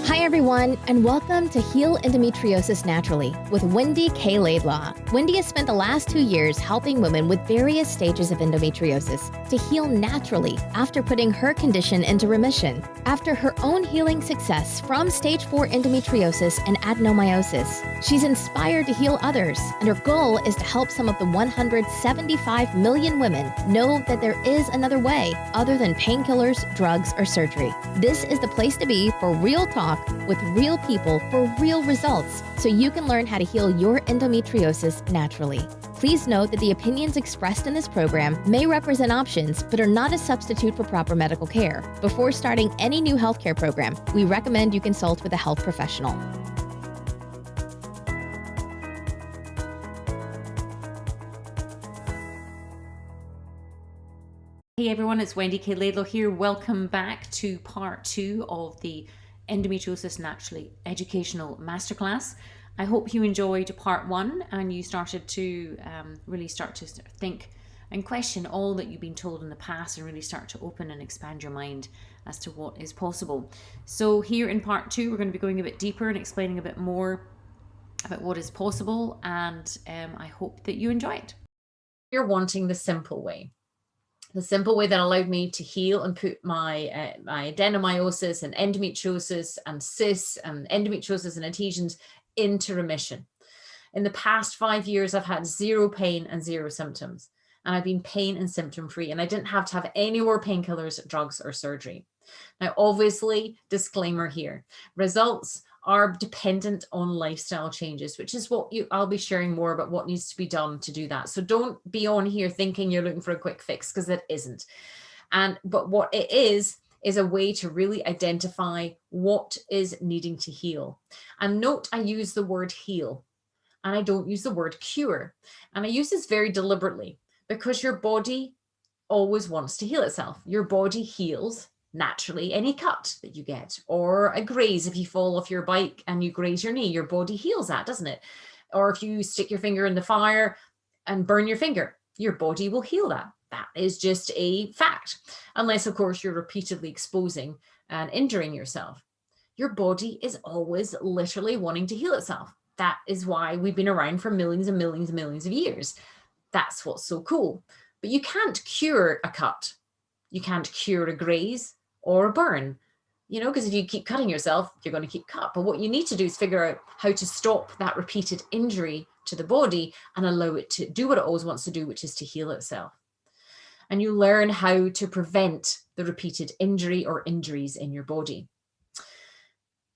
Hi, everyone, and welcome to Heal Endometriosis Naturally with Wendy K. Laidlaw. Wendy has spent the last 2 years helping women with various stages of endometriosis to heal naturally after putting her condition into remission. After her own healing success from stage 4 endometriosis and adenomyosis, she's inspired to heal others, and her goal is to help some of the 175 million women know that there is another way other than painkillers, drugs, or surgery. This is the place to be for real talk with real people for real results, so you can learn how to heal your endometriosis naturally. Please note that the opinions expressed in this program may represent options, but are not a substitute for proper medical care. Before starting any new healthcare program, we recommend you consult with a health professional. Hey everyone, it's Wendy K. Laidlaw here. Welcome back to part 2 of the Endometriosis Naturally Educational MasterClass. I hope you enjoyed part 1 and you started to really start to think and question all that you've been told in the past and really start to open and expand your mind as to what is possible. So here in part 2, we're going to be going a bit deeper and explaining a bit more about what is possible, and I hope that you enjoy it. You're wanting the simple way. The simple way that allowed me to heal and put my adenomyosis and endometriosis and cysts and endometriosis and adhesions into remission. In the past 5 years, I've had zero pain and zero symptoms, and I've been pain and symptom free, and I didn't have to have any more painkillers, drugs, or surgery. Now, obviously, disclaimer here, results are dependent on lifestyle changes, which is what I'll be sharing more about what needs to be done to do that. So don't be on here thinking you're looking for a quick fix, because it isn't. But what it is a way to really identify what is needing to heal. And note, I use the word heal and I don't use the word cure. And I use this very deliberately because your body always wants to heal itself. Your body heals naturally any cut that you get, or a graze. If you fall off your bike and you graze your knee, your body heals that, doesn't it? Or if you stick your finger in the fire and burn your finger, your body will heal that. That is just a fact, unless of course you're repeatedly exposing and injuring yourself. Your body is always literally wanting to heal itself. That is why we've been around for millions and millions and millions of years. That's what's so cool. But you can't cure a cut. You can't cure a graze or a burn, because if you keep cutting yourself, you're going to keep cut. But what you need to do is figure out how to stop that repeated injury to the body and allow it to do what it always wants to do, which is to heal itself. And you learn how to prevent the repeated injury or injuries in your body.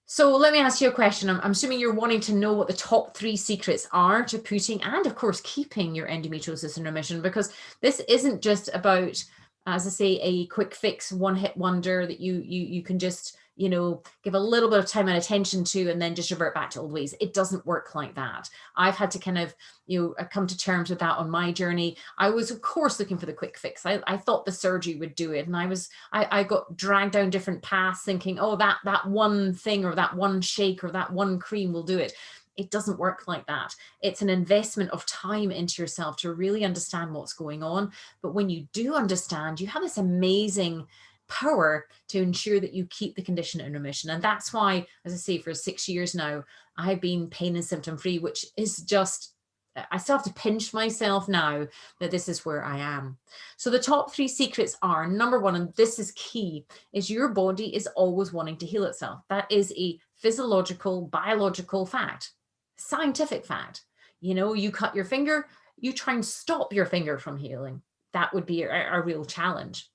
So let me ask you a question. I'm assuming you're wanting to know what the top 3 secrets are to putting and of course keeping your endometriosis in remission, because this isn't just about, as I say, a quick fix, one-hit wonder that you can just, give a little bit of time and attention to and then just revert back to old ways. It doesn't work like that. I've had to kind of, come to terms with that on my journey. I was, of course, looking for the quick fix. I thought the surgery would do it. And I got dragged down different paths thinking, oh, that one thing or that one shake or that one cream will do it. It doesn't work like that. It's an investment of time into yourself to really understand what's going on. But when you do understand, you have this amazing power to ensure that you keep the condition in remission. And that's why, as I say, for 6 years now, I've been pain and symptom free, which is just, I still have to pinch myself now that this is where I am. So the top 3 secrets are, number 1, and this is key, is your body is always wanting to heal itself. That is a physiological, biological fact. Scientific fact. You cut your finger, you try and stop your finger from healing. That would be a real challenge.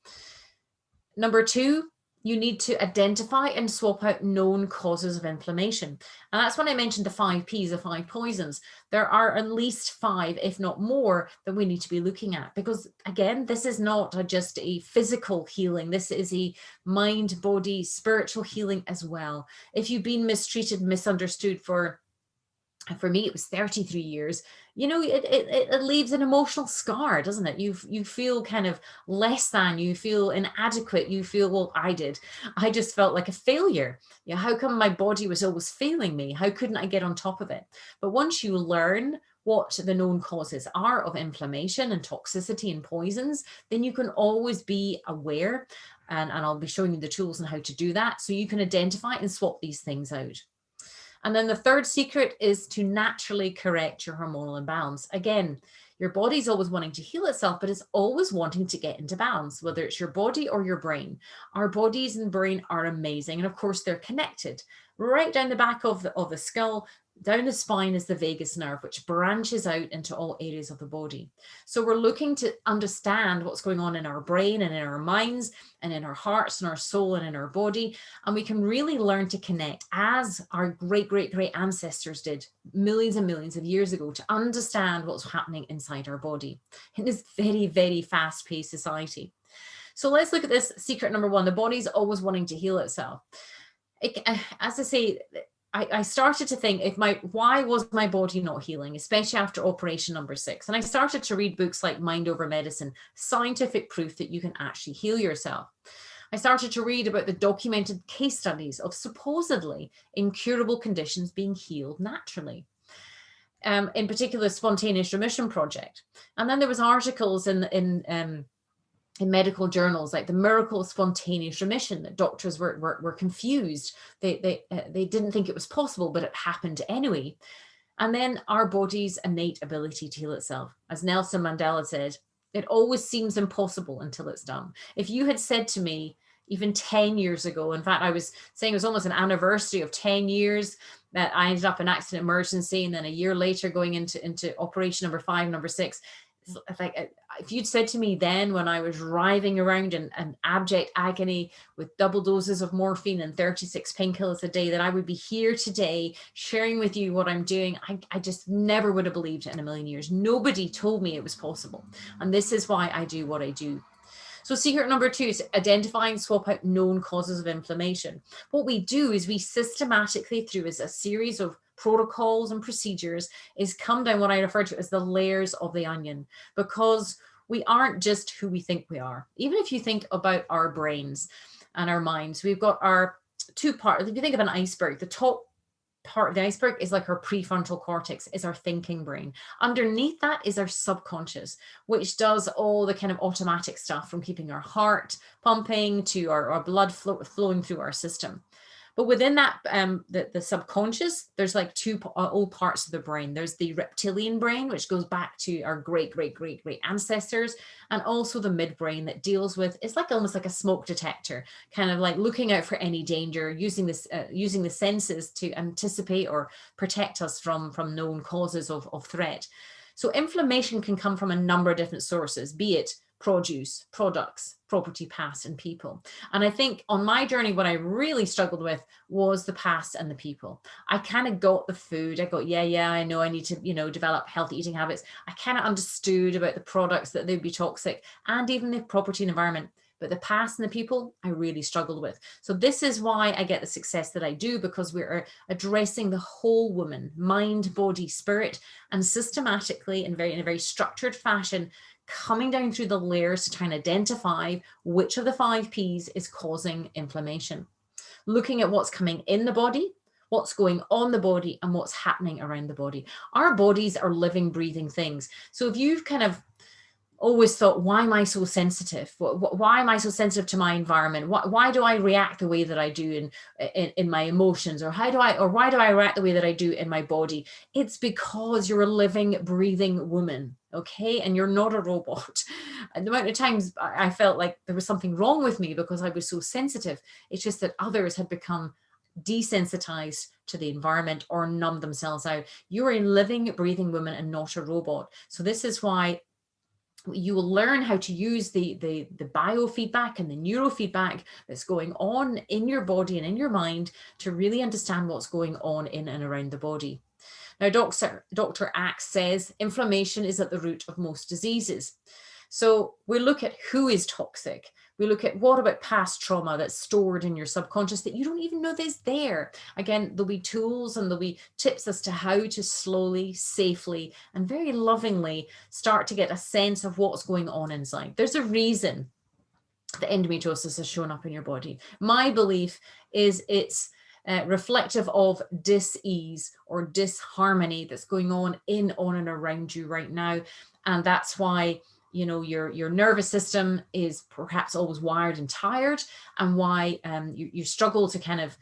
Number 2, you need to identify and swap out known causes of inflammation. And that's when I mentioned the 5 Ps, the 5 poisons. There are at least 5, if not more, that we need to be looking at. Because again, this is not just a physical healing. This is a mind, body, spiritual healing as well. If you've been mistreated, misunderstood for me, it was 33 years, it leaves an emotional scar, doesn't it? You feel kind of less than, you feel inadequate, you feel, well, I just felt like a failure. How come my body was always failing me? How couldn't I get on top of it? But once you learn what the known causes are of inflammation and toxicity and poisons, then you can always be aware And I'll be showing you the tools on how to do that so you can identify and swap these things out. And then the third secret is to naturally correct your hormonal imbalance. Again, your body's always wanting to heal itself, but it's always wanting to get into balance, whether it's your body or your brain. Our bodies and brain are amazing. And of course, they're connected. Right down the back of the skull, down the spine is the vagus nerve, which branches out into all areas of the body. So we're looking to understand what's going on in our brain and in our minds and in our hearts and our soul and in our body. And we can really learn to connect, as our great, great, great ancestors did millions and millions of years ago, to understand what's happening inside our body in this very, very fast-paced society. So let's look at this secret number one. The body's always wanting to heal itself. As I say, I started to think, why was my body not healing, especially after operation number 6? And I started to read books like Mind Over Medicine, scientific proof that you can actually heal yourself. I started to read about the documented case studies of supposedly incurable conditions being healed naturally. In particular, Spontaneous Remission Project. And then there was articles in medical journals like the miracle of spontaneous remission, that doctors were confused. They didn't think it was possible, but it happened anyway. And then our body's innate ability to heal itself. As Nelson Mandela said, it always seems impossible until it's done. If you had said to me even 10 years ago, in fact, I was saying it was almost an anniversary of 10 years that I ended up in accident emergency, and then a year later going into operation number 5, number 6, if you'd said to me then, when I was writhing around in abject agony with double doses of morphine and 36 painkillers a day, that I would be here today sharing with you what I'm doing, I just never would have believed it in a million years. Nobody told me it was possible. And this is why I do what I do. So secret number 2 is identify and swap out known causes of inflammation. What we do is we systematically, through a series of protocols and procedures, is come down what I refer to as the layers of the onion, because we aren't just who we think we are. Even if you think about our brains and our minds, we've got our 2 parts. If you think of an iceberg, the top part of the iceberg is like our prefrontal cortex, is our thinking brain. Underneath that is our subconscious, which does all the kind of automatic stuff, from keeping our heart pumping to our blood flowing through our system. But within that, the subconscious, there's like 2 old parts of the brain. There's the reptilian brain, which goes back to our great, great, great, great ancestors, and also the midbrain that deals with, it's like almost like a smoke detector, kind of like looking out for any danger, using the senses to anticipate or protect us from known causes of threat. So inflammation can come from a number of different sources, be it produce, products, property, past, and people. And I think on my journey, what I really struggled with was the past and the people. I kind of got the food. I got, yeah, I know I need to, develop healthy eating habits. I kind of understood about the products, that they'd be toxic, and even the property and environment. But the past and the people, I really struggled with. So this is why I get the success that I do, because we're addressing the whole woman, mind, body, spirit, and systematically in a very structured fashion, coming down through the layers to try and identify which of the 5 Ps is causing inflammation. Looking at what's coming in the body, what's going on the body, and what's happening around the body. Our bodies are living, breathing things. So if you've kind of always thought, why am I so sensitive? Why am I so sensitive to my environment? Why do I react the way that I do in my emotions? Or why do I react the way that I do in my body? It's because you're a living, breathing woman, okay? And you're not a robot. And the amount of times I felt like there was something wrong with me because I was so sensitive. It's just that others had become desensitized to the environment or numbed themselves out. You're a living, breathing woman and not a robot. So this is why you will learn how to use the biofeedback and the neurofeedback that's going on in your body and in your mind to really understand what's going on in and around the body. Now, Dr. Axe says inflammation is at the root of most diseases. So we look at who is toxic. We look at what about past trauma that's stored in your subconscious that you don't even know that's there. Again, there'll be tools and there'll be tips as to how to slowly, safely, and very lovingly start to get a sense of what's going on inside. There's a reason that endometriosis has shown up in your body. My belief is it's reflective of dis-ease or disharmony that's going on in, and around you right now. And that's why your nervous system is perhaps always wired and tired, and why you struggle to kind of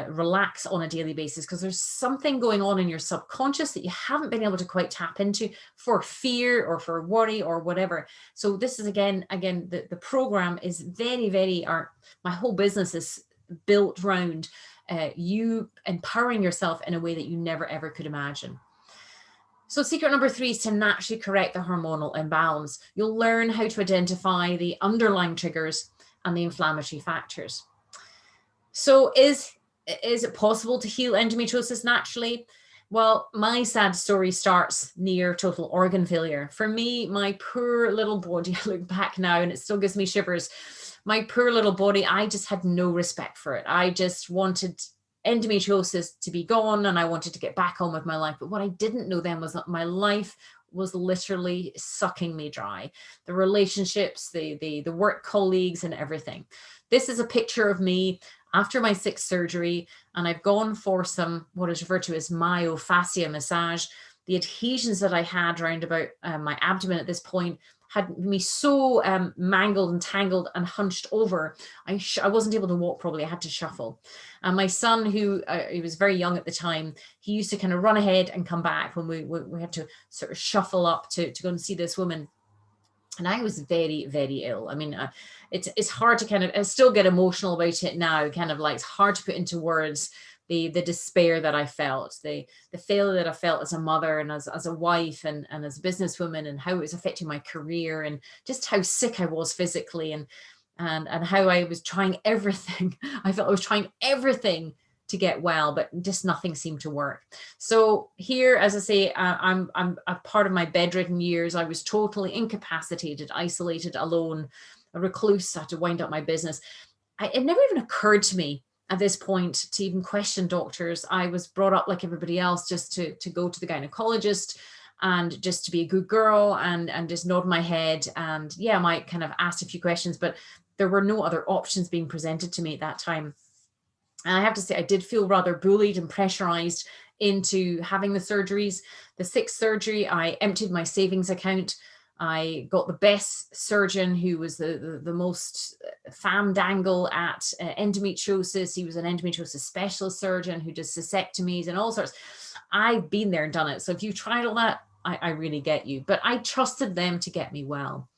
relax on a daily basis, because there's something going on in your subconscious that you haven't been able to quite tap into for fear or for worry or whatever. So this is again, the program is very, very, my whole business is built around you empowering yourself in a way that you never ever could imagine. So secret number 3 is to naturally correct the hormonal imbalance. You'll learn how to identify the underlying triggers and the inflammatory factors. So is it possible to heal endometriosis naturally? Well, my sad story starts near total organ failure. For me, my poor little body, I look back now and it still gives me shivers. My poor little body, I just had no respect for it. I just wanted endometriosis to be gone and I wanted to get back on with my life. But what I didn't know then was that my life was literally sucking me dry. The relationships, the work colleagues and everything. This is a picture of me after my 6th surgery, and I've gone for some, what is referred to as myofascia massage. The adhesions that I had around about my abdomen at this point had me so mangled and tangled and hunched over. I wasn't able to walk properly. I had to shuffle. And my son, who he was very young at the time, he used to kind of run ahead and come back when we had to sort of shuffle up to go and see this woman. And I was very, very ill. I mean, it's hard to kind of, I still get emotional about it now, kind of like it's hard to put into words the despair that I felt, the failure that I felt as a mother and as a wife and as a businesswoman, and how it was affecting my career, and just how sick I was physically, and how I was trying everything. I felt I was trying everything to get well, but just nothing seemed to work. So here, as I say, I'm a part of my bedridden years. I was totally incapacitated, isolated, alone, a recluse. I had to wind up my business. It never even occurred to me at this point to even question doctors. I was brought up like everybody else, just to go to the gynecologist and just to be a good girl and just nod my head. And yeah, I might kind of ask a few questions, but there were no other options being presented to me at that time. And I have to say, I did feel rather bullied and pressurized into having the surgeries. The 6th surgery, I emptied my savings account. I got the best surgeon, who was the most femme dangle at endometriosis. He was an endometriosis specialist surgeon who does cystectomies and all sorts. I've been there and done it. So if you tried all that, I really get you. But I trusted them to get me well.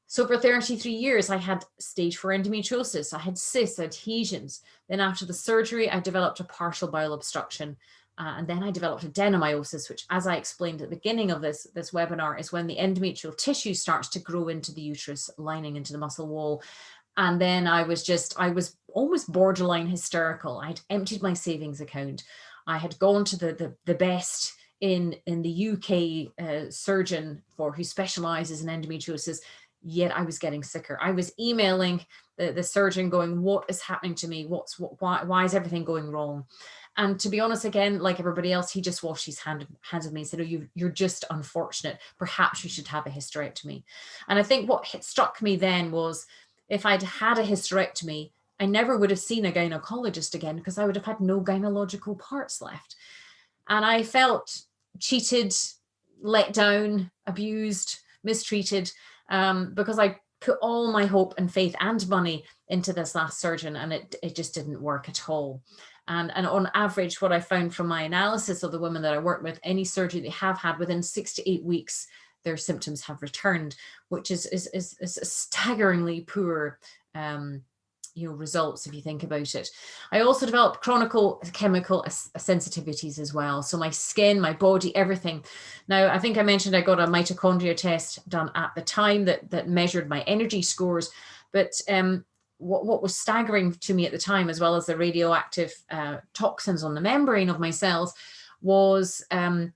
So for 33 years, I had stage 4 endometriosis. I had cysts, adhesions. Then after the surgery, I developed a partial bowel obstruction. And then I developed adenomyosis, which, as I explained at the beginning of this webinar, is when the endometrial tissue starts to grow into the uterus lining, into the muscle wall. And then I was almost borderline hysterical. I'd emptied my savings account. I had gone to the best in the UK surgeon who specializes in endometriosis. Yet I was getting sicker. I was emailing the surgeon going, what is happening to me? Why is everything going wrong? And to be honest, again, like everybody else, he just washed his hands of me and said, oh, you're just unfortunate. Perhaps you should have a hysterectomy. And I think what struck me then was, if I'd had a hysterectomy, I never would have seen a gynecologist again, because I would have had no gynecological parts left. And I felt cheated, let down, abused, mistreated, because I put all my hope and faith and money into this last surgeon, and it just didn't work at all. And on average, what I found from my analysis of the women that I work with, any surgery they have had, within 6 to 8 weeks, their symptoms have returned, which is staggeringly poor results if you think about it. I also developed chronic chemical sensitivities as well. So my skin, my body, everything. Now, I think I mentioned I got a mitochondria test done at the time that measured my energy scores. But what was staggering to me at the time, as well as the radioactive toxins on the membrane of my cells, was the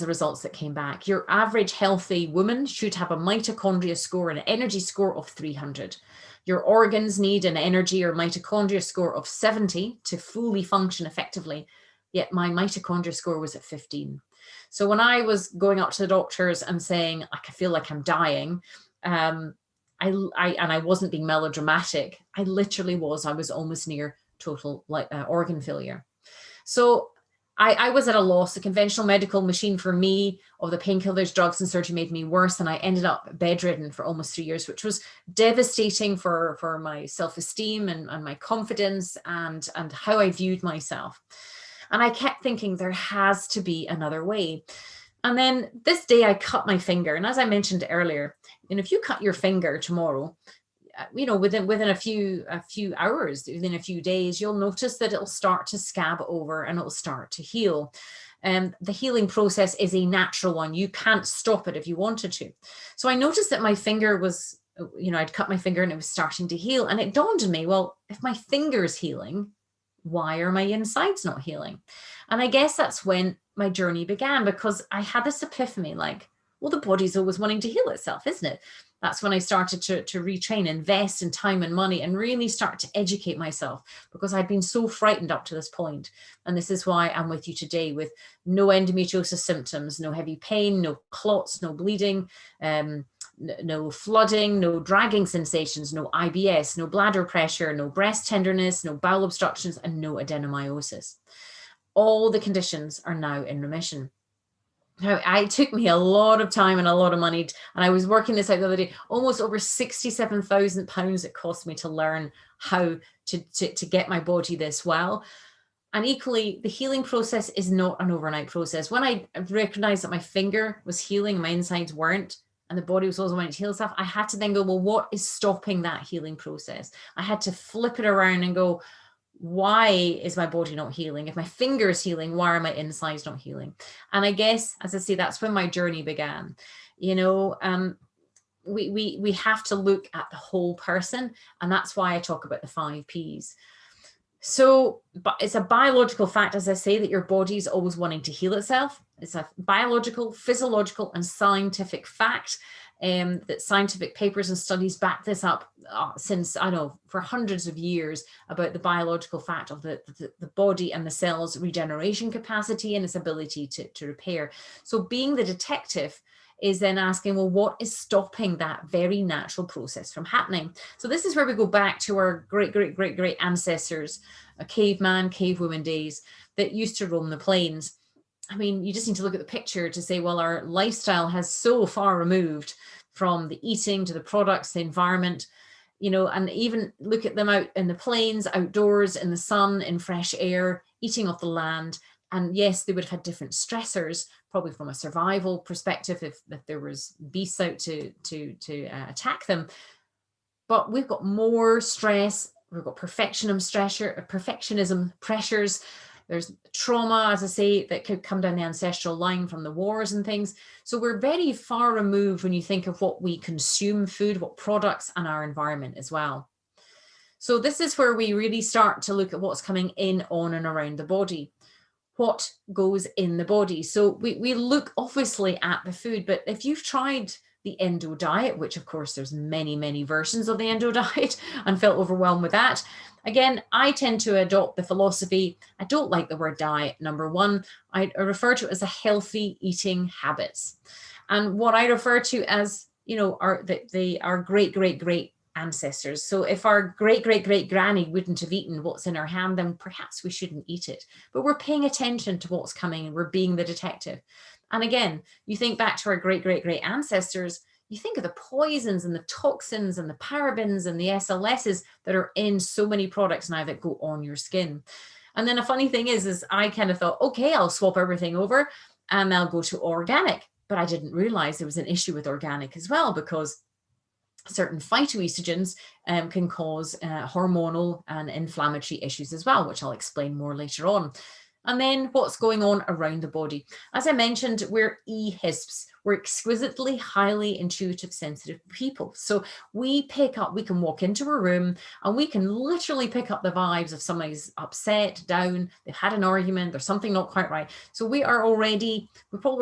results that came back. Your average healthy woman should have a mitochondria score and an energy score of 300. Your organs need an energy or mitochondria score of 70 to fully function effectively. Yet my mitochondria score was at 15. So when I was going up to the doctors and saying, I feel like I'm dying, I wasn't being melodramatic. I was almost near total organ failure. So I was at a loss. The conventional medical machine for me of the painkillers, drugs and surgery made me worse. And I ended up bedridden for almost 3 years, which was devastating for my self-esteem and my confidence and how I viewed myself. And I kept thinking there has to be another way. And then this day I cut my finger. And as I mentioned earlier, if you cut your finger tomorrow, within a few hours, within a few days, you'll notice that it'll start to scab over and it'll start to heal. The healing process is a natural one. You can't stop it if you wanted to. So I noticed that my finger was, I'd cut my finger and it was starting to heal. And it dawned on me, well, if my finger's healing, why are my insides not healing? And I guess that's when my journey began, because I had this epiphany, like, well, the body's always wanting to heal itself, isn't it? That's when I started to retrain, invest in time and money, and really start to educate myself, because I'd been so frightened up to this point. And this is why I'm with you today, with no endometriosis symptoms, no heavy pain, no clots, no bleeding, no flooding, no dragging sensations, no IBS, no bladder pressure, no breast tenderness, no bowel obstructions, and no adenomyosis. All the conditions are now in remission. Now, it took me a lot of time and a lot of money, and I was working this out the other day, almost over £67,000 it cost me to learn how to get my body this well. And equally, the healing process is not an overnight process. When I recognized that my finger was healing, my insides weren't, and the body was also wanting to heal itself, I had to then go, well, what is stopping that healing process? I had to flip it around and go, why is my body not healing? If my finger is healing, why are my insides not healing? And I guess, as I say, that's when my journey began. We have to look at the whole person, and that's why I talk about the 5 Ps. So, but it's a biological fact, as I say, that your body is always wanting to heal itself. It's a biological, physiological, and scientific fact. That scientific papers and studies back this up since, for hundreds of years, about the biological fact of the body and the cell's regeneration capacity and its ability to repair. So being the detective is then asking, well, what is stopping that very natural process from happening? So this is where we go back to our great ancestors, caveman, cavewoman days that used to roam the plains. I mean, you just need to look at the picture to say, well, our lifestyle has so far removed from the eating to the products, the environment, and even look at them out in the plains, outdoors, in the sun, in fresh air, eating off the land. And yes, they would have had different stressors, probably from a survival perspective, if there was beasts out to attack them. But we've got more stress. We've got perfectionism pressures. There's trauma, as I say, that could come down the ancestral line from the wars and things. So we're very far removed when you think of what we consume, food, what products, and our environment as well. So this is where we really start to look at what's coming in, on, and around the body. What goes in the body? So we look obviously at the food, but if you've tried the Endo diet, which of course there's many versions of the Endo diet, and felt overwhelmed with that. Again, I tend to adopt the philosophy, I don't like the word diet, number one. I refer to it as a healthy eating habits. And what I refer to as, our great ancestors. So if our great granny wouldn't have eaten what's in her hand, then perhaps we shouldn't eat it. But we're paying attention to what's coming and we're being the detective. And again, you think back to our great ancestors, you think of the poisons and the toxins and the parabens and the SLSs that are in so many products now that go on your skin. And then a funny thing is I kind of thought, okay, I'll swap everything over and I'll go to organic. But I didn't realize there was an issue with organic as well, because certain phytoestrogens can cause hormonal and inflammatory issues as well, which I'll explain more later on. And then what's going on around the body. As I mentioned, we're EHISPs. We're exquisitely, highly intuitive, sensitive people. So we can walk into a room and we can literally pick up the vibes of somebody's upset, down, they've had an argument, there's something not quite right. So we probably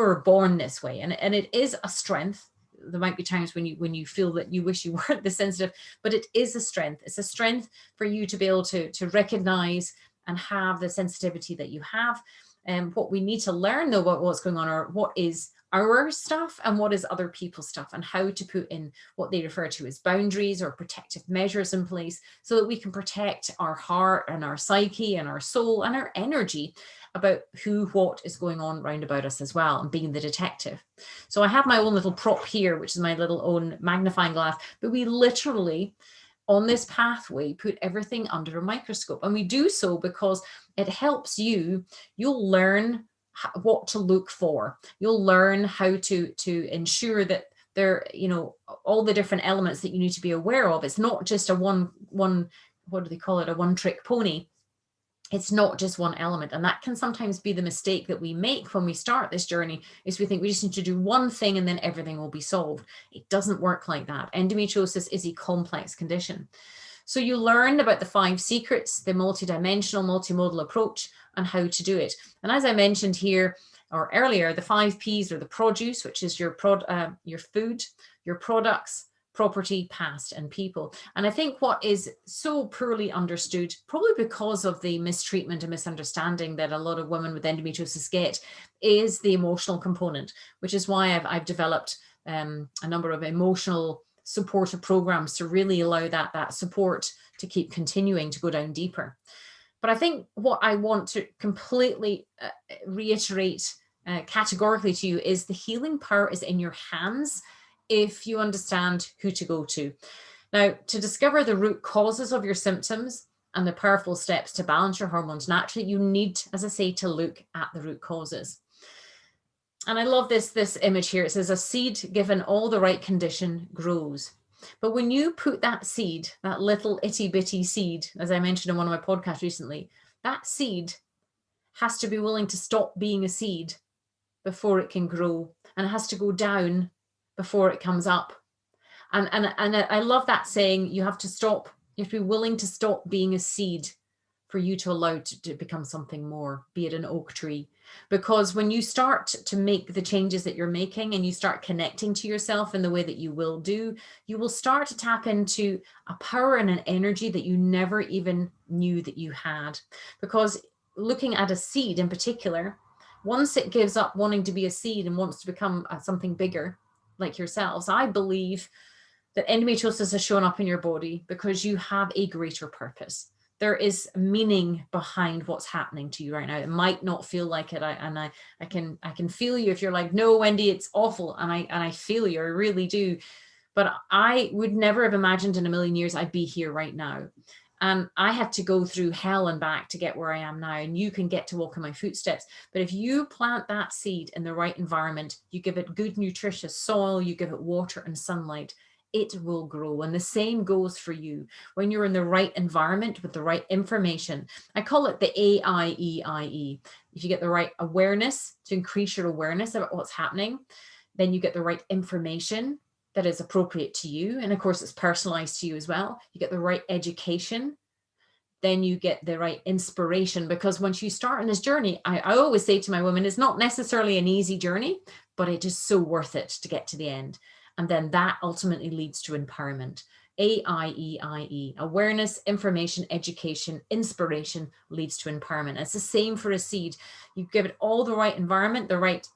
were born this way. And it is a strength. There might be times when you feel that you wish you weren't this sensitive, but it is a strength. It's a strength for you to be able to recognize and have the sensitivity that you have. And what we need to learn though about what's going on, or what is our stuff and what is other people's stuff, and how to put in what they refer to as boundaries or protective measures in place so that we can protect our heart and our psyche and our soul and our energy about what is going on round about us as well, and being the detective. So I have my own little prop here, which is my little own magnifying glass, but we literally on this pathway put everything under a microscope, and we do so because it helps you. You'll learn what to look for. You'll learn how to ensure that there, all the different elements that you need to be aware of. It's not just a one, what do they call it? A one trick pony. It's not just one element. And that can sometimes be the mistake that we make when we start this journey, is we think we just need to do one thing and then everything will be solved. It doesn't work like that. Endometriosis is a complex condition. So you learned about the 5 secrets, the multidimensional, multimodal approach, and how to do it. And as I mentioned here or earlier, the 5 Ps are the produce, which is your food, your products, property, past, and people. And I think what is so poorly understood, probably because of the mistreatment and misunderstanding that a lot of women with endometriosis get, is the emotional component, which is why I've developed a number of emotional supportive programs to really allow that support to keep continuing to go down deeper. But I think what I want to completely reiterate categorically to you is the healing power is in your hands if you understand who to go to. Now, to discover the root causes of your symptoms and the powerful steps to balance your hormones naturally, you need, as I say, to look at the root causes. And I love this image here. It says, a seed given all the right condition grows. But when you put that seed, that little itty bitty seed, as I mentioned in one of my podcasts recently, that seed has to be willing to stop being a seed before it can grow, and it has to go down before it comes up. And I love that saying, you have to be willing to stop being a seed for you to allow to become something more, be it an oak tree. Because when you start to make the changes that you're making and you start connecting to yourself in the way that you will do, you will start to tap into a power and an energy that you never even knew that you had. Because looking at a seed in particular, once it gives up wanting to be a seed and wants to become something bigger like yourselves, I believe that endometriosis has shown up in your body because you have a greater purpose. There is meaning behind what's happening to you right now. It might not feel like it. I can feel you if you're like, no, Wendy, it's awful. And I feel you, I really do. But I would never have imagined in a million years I'd be here right now. And I had to go through hell and back to get where I am now. And you can get to walk in my footsteps. But if you plant that seed in the right environment, you give it good, nutritious soil, you give it water and sunlight, it will grow. And the same goes for you. When you're in the right environment with the right information, I call it the AIEIE. If you get the right awareness, to increase your awareness about what's happening, then you get the right information that is appropriate to you. And of course, it's personalized to you as well. You get the right education, then you get the right inspiration. Because once you start on this journey, I always say to my women, it's not necessarily an easy journey, but it is so worth it to get to the end. And then that ultimately leads to empowerment. AIEIE, awareness, information, education, inspiration leads to empowerment. It's the same for a seed. You give it all the right environment, the right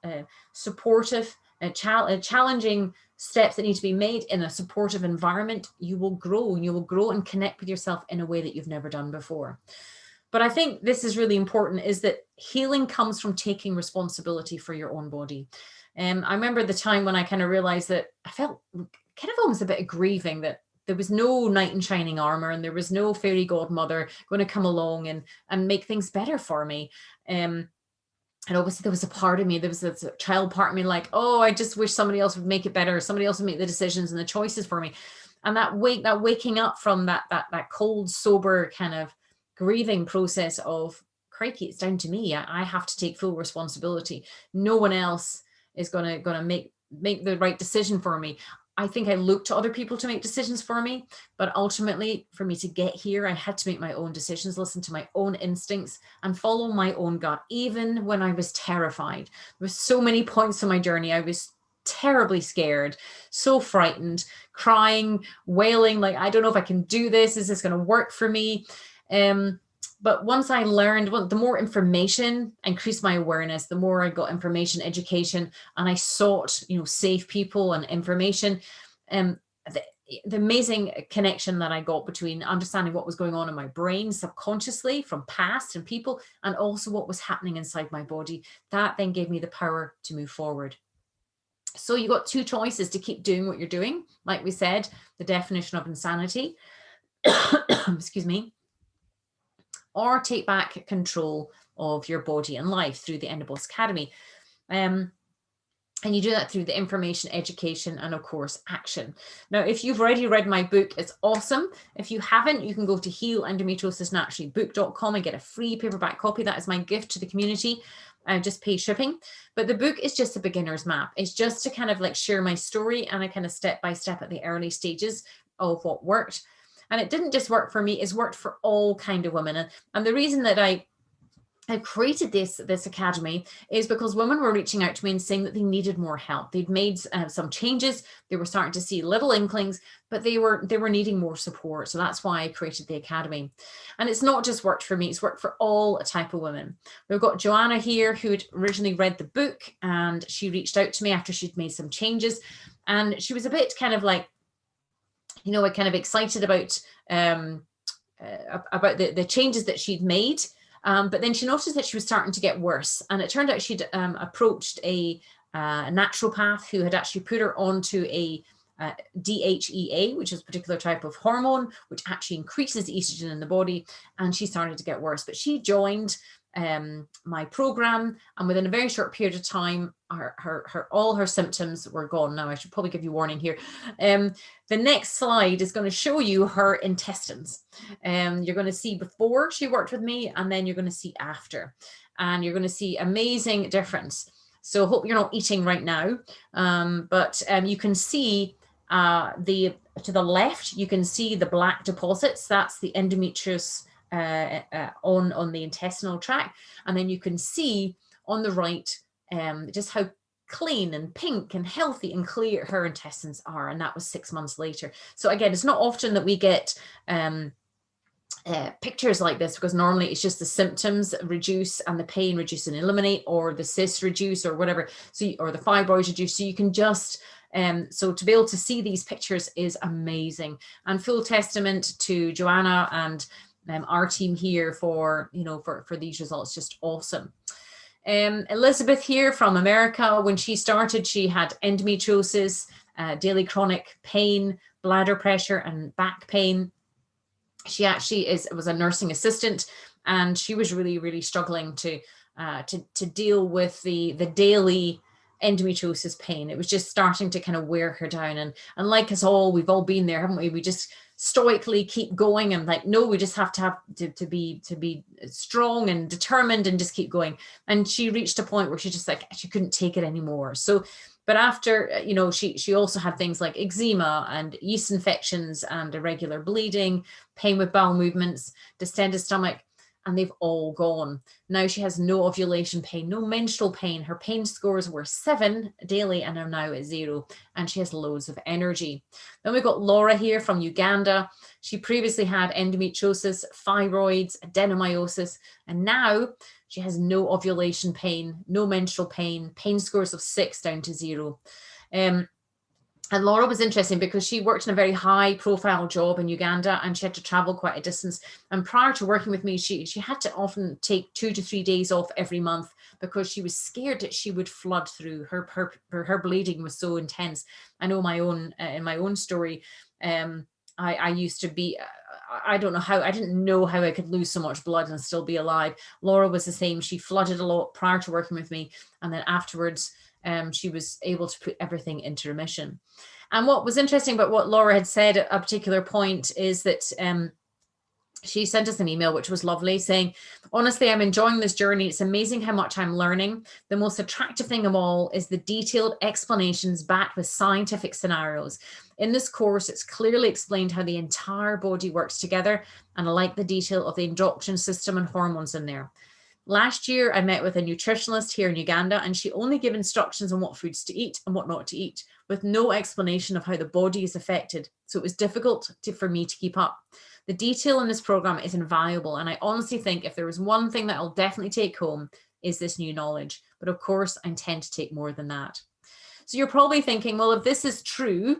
supportive, challenging steps that need to be made in a supportive environment, you will grow, and you will grow and connect with yourself in a way that you've never done before. But I think this is really important, is that healing comes from taking responsibility for your own body. I remember the time when I kind of realized that I felt kind of almost a bit of grieving that there was no knight in shining armor and there was no fairy godmother going to come along and make things better for me. And obviously there was a part of me, there was a child part of me like, oh, I just wish somebody else would make it better. Somebody else would make the decisions and the choices for me. And that waking up from that cold, sober kind of grieving process of, crikey, it's down to me. I have to take full responsibility. No one else is going to make the right decision for me. I think I looked to other people to make decisions for me, but ultimately for me to get here, I had to make my own decisions, listen to my own instincts and follow my own gut, even when I was terrified. There were so many points in my journey. I was terribly scared, so frightened, crying, wailing, like, I don't know if I can do this. Is this going to work for me? But once I learned, well, the more information, increased my awareness, the more I got information, education, and I sought, safe people and information. Um, the amazing connection that I got between understanding what was going on in my brain subconsciously from past and people, and also what was happening inside my body, that then gave me the power to move forward. So you got two choices: to keep doing what you're doing, like we said, the definition of insanity, excuse me, or take back control of your body and life through the Endoboss Academy. And you do that through the information, education, and of course, action. Now, if you've already read my book, it's awesome. If you haven't, you can go to healendometriosisnaturallybook.com and get a free paperback copy. That is my gift to the community. Just pay shipping. But the book is just a beginner's map. It's just to kind of like share my story and a kind of step by step at the early stages of what worked. And it didn't just work for me, it's worked for all kind of women. And the reason that I created this academy is because women were reaching out to me and saying that they needed more help. They'd made some changes. They were starting to see little inklings, but they were needing more support. So that's why I created the academy. And it's not just worked for me, it's worked for all type of women. We've got Joanna here who had originally read the book, and she reached out to me after she'd made some changes. And she was a bit kind of like, kind of excited about the changes that she'd made. But then she noticed that she was starting to get worse. And it turned out she'd approached a naturopath who had actually put her onto a DHEA, which is a particular type of hormone, which actually increases estrogen in the body. And she started to get worse. But she joined my program, and within a very short period of time, all her symptoms were gone. Now I should probably give you warning here. The next slide is going to show you her intestines. You're going to see before she worked with me, and then you're going to see after, and you're going to see amazing difference. So hope you're not eating right now, but you can see to the left, you can see the black deposits. That's the endometrius on the intestinal tract, and then you can see on the right just how clean and pink and healthy and clear her intestines are, and that was 6 months later. So again, it's not often that we get pictures like this, because normally it's just the symptoms reduce and the pain reduce and eliminate, or the cysts reduce or whatever, or the fibroids reduce. So you can just so to be able to see these pictures is amazing, and full testament to Joanna and our team here for these results. Just awesome. Elizabeth here from America, when she started, she had endometriosis, daily chronic pain, bladder pressure, and back pain. She actually was a nursing assistant, and she was really, really struggling to deal with the daily endometriosis pain. It was just starting to kind of wear her down. And like us all, we've all been there, haven't we? We just stoically keep going, and like, no, we just have to be strong and determined and just keep going. And she reached a point where she just like, she couldn't take it anymore. So, but after, she also had things like eczema and yeast infections and irregular bleeding, pain with bowel movements, distended stomach, and they've all gone. Now she has no ovulation pain, no menstrual pain. Her pain scores were 7 daily and are now at 0, and she has loads of energy. Then we've got Laura here from Uganda. She previously had endometriosis, fibroids, adenomyosis, and now she has no ovulation pain, no menstrual pain, pain scores of 6 down to 0. And Laura was interesting because she worked in a very high profile job in Uganda, and she had to travel quite a distance. And prior to working with me, she had to often take 2 to 3 days off every month because she was scared that she would flood through. Her bleeding was so intense. I know my own, in my own story, I used to be, I don't know how, I didn't know how I could lose so much blood and still be alive. Laura was the same. She flooded a lot prior to working with me. And then afterwards, she was able to put everything into remission. And what was interesting about what Laura had said at a particular point is that she sent us an email, which was lovely, saying, honestly, I'm enjoying this journey. It's amazing how much I'm learning. The most attractive thing of all is the detailed explanations backed with scientific scenarios. In this course, it's clearly explained how the entire body works together, and I like the detail of the endocrine system and hormones in there. Last year, I met with a nutritionist here in Uganda, and she only gave instructions on what foods to eat and what not to eat, with no explanation of how the body is affected. So it was difficult for me to keep up. The detail in this program is invaluable. And I honestly think if there was one thing that I'll definitely take home is this new knowledge. But of course, I intend to take more than that. So you're probably thinking, well, if this is true,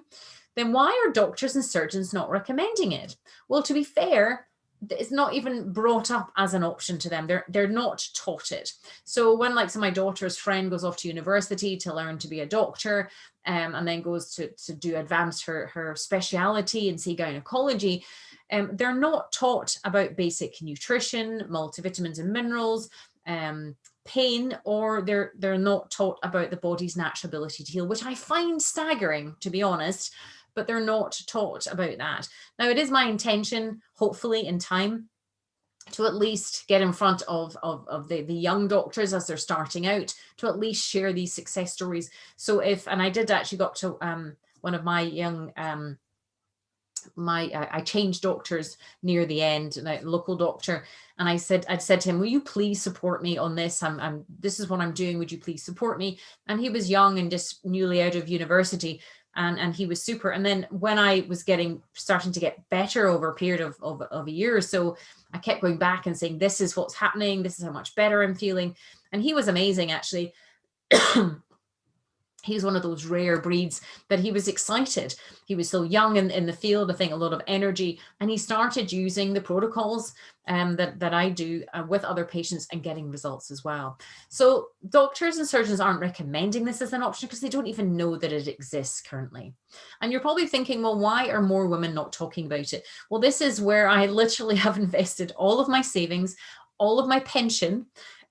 then why are doctors and surgeons not recommending it? Well, to be fair, it's not even brought up as an option to them. They're not taught it. So when like so my daughter's friend goes off to university to learn to be a doctor, and then goes to do advance her speciality and see gynecology, they're not taught about basic nutrition, multivitamins and minerals, pain, or they're not taught about the body's natural ability to heal, which I find staggering, to be honest. But they're not taught about that. Now, it is my intention, hopefully in time, to at least get in front of the young doctors as they're starting out, to at least share these success stories. So and I did actually got to one of my young, I changed doctors near the end, a local doctor, and I'd said to him, will you please support me on this? This is what I'm doing. Would you please support me? And he was young and just newly out of university. And he was super. And then when I was starting to get better over a period of a year or so, I kept going back and saying, this is what's happening. This is how much better I'm feeling. And he was amazing, actually. He's one of those rare breeds that he was excited. He was so young in the field, I think a lot of energy. And he started using the protocols that I do with other patients and getting results as well. So doctors and surgeons aren't recommending this as an option because they don't even know that it exists currently. And you're probably thinking, well, why are more women not talking about it? Well, this is where I literally have invested all of my savings, all of my pension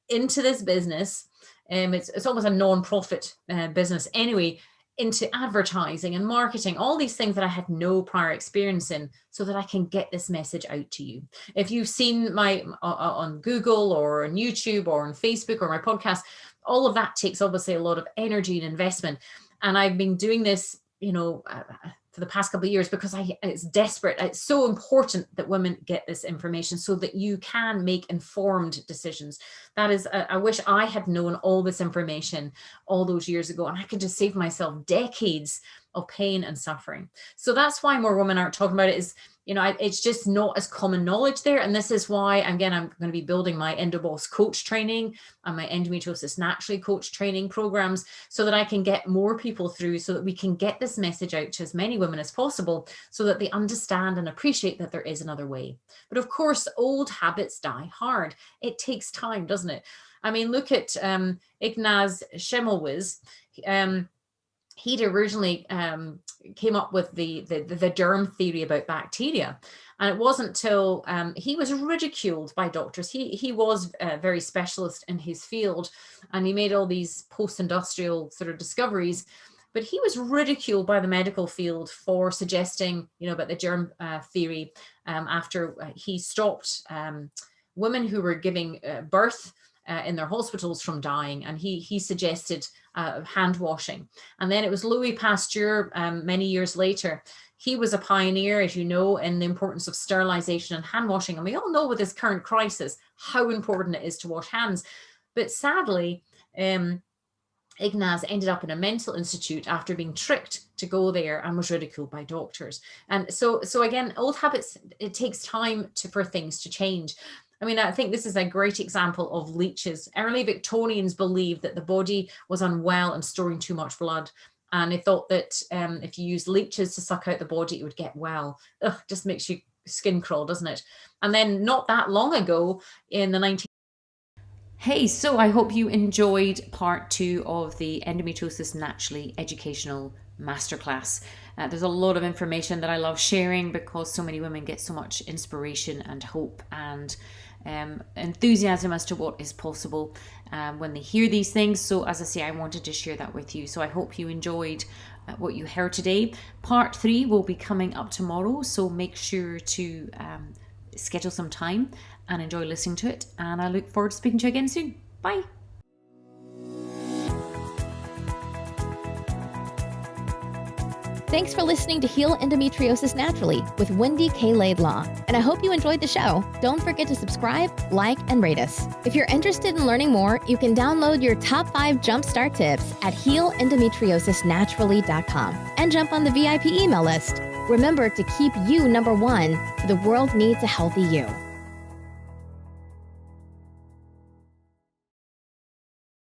into this business. It's almost a non-profit business anyway, into advertising and marketing, all these things that I had no prior experience in, so that I can get this message out to you. If you've seen my on Google or on YouTube or on Facebook or my podcast, all of that takes obviously a lot of energy and investment. And I've been doing this, for the past couple of years because it's desperate. It's so important that women get this information so that you can make informed decisions. That is, I wish I had known all this information all those years ago, and I could just save myself decades of pain and suffering. So that's why more women aren't talking about it. It's just not as common knowledge there. And this is why, again, I'm going to be building my EndoBoss coach training and my Endometriosis Naturally coach training programs so that I can get more people through, so that we can get this message out to as many women as possible, so that they understand and appreciate that there is another way. But of course, old habits die hard. It takes time, doesn't it? I mean, look at Ignaz Semmelweis. He'd originally came up with the germ theory about bacteria. And it wasn't till he was ridiculed by doctors. He was very specialist in his field, and he made all these post-industrial sort of discoveries. But he was ridiculed by the medical field for suggesting, about the germ theory after he stopped women who were giving birth in their hospitals from dying. And he suggested hand washing. And then it was Louis Pasteur many years later. He was a pioneer, as you know, in the importance of sterilization and hand washing. And we all know with this current crisis how important it is to wash hands. But sadly, Ignaz ended up in a mental institute after being tricked to go there and was ridiculed by doctors. And so again, old habits, it takes time for things to change. I mean, I think this is a great example of leeches. Early Victorians believed that the body was unwell and storing too much blood. And they thought that if you use leeches to suck out the body, it would get well. Ugh, just makes your skin crawl, doesn't it? And then not that long ago in the 19... Hey, so I hope you enjoyed part 2 of the Endometriosis Naturally Educational MasterClass. There's a lot of information that I love sharing because so many women get so much inspiration and hope and enthusiasm as to what is possible when they hear these things. So as I say, I wanted to share that with you. So I hope you enjoyed what you heard today. Part 3 will be coming up tomorrow. So make sure to schedule some time and enjoy listening to it. And I look forward to speaking to you again soon. Bye. Thanks for listening to Heal Endometriosis Naturally with Wendy K. Laidlaw. And I hope you enjoyed the show. Don't forget to subscribe, like, and rate us. If you're interested in learning more, you can download your top 5 jumpstart tips at healendometriosisnaturally.com and jump on the VIP email list. Remember to keep you number one. The world needs a healthy you.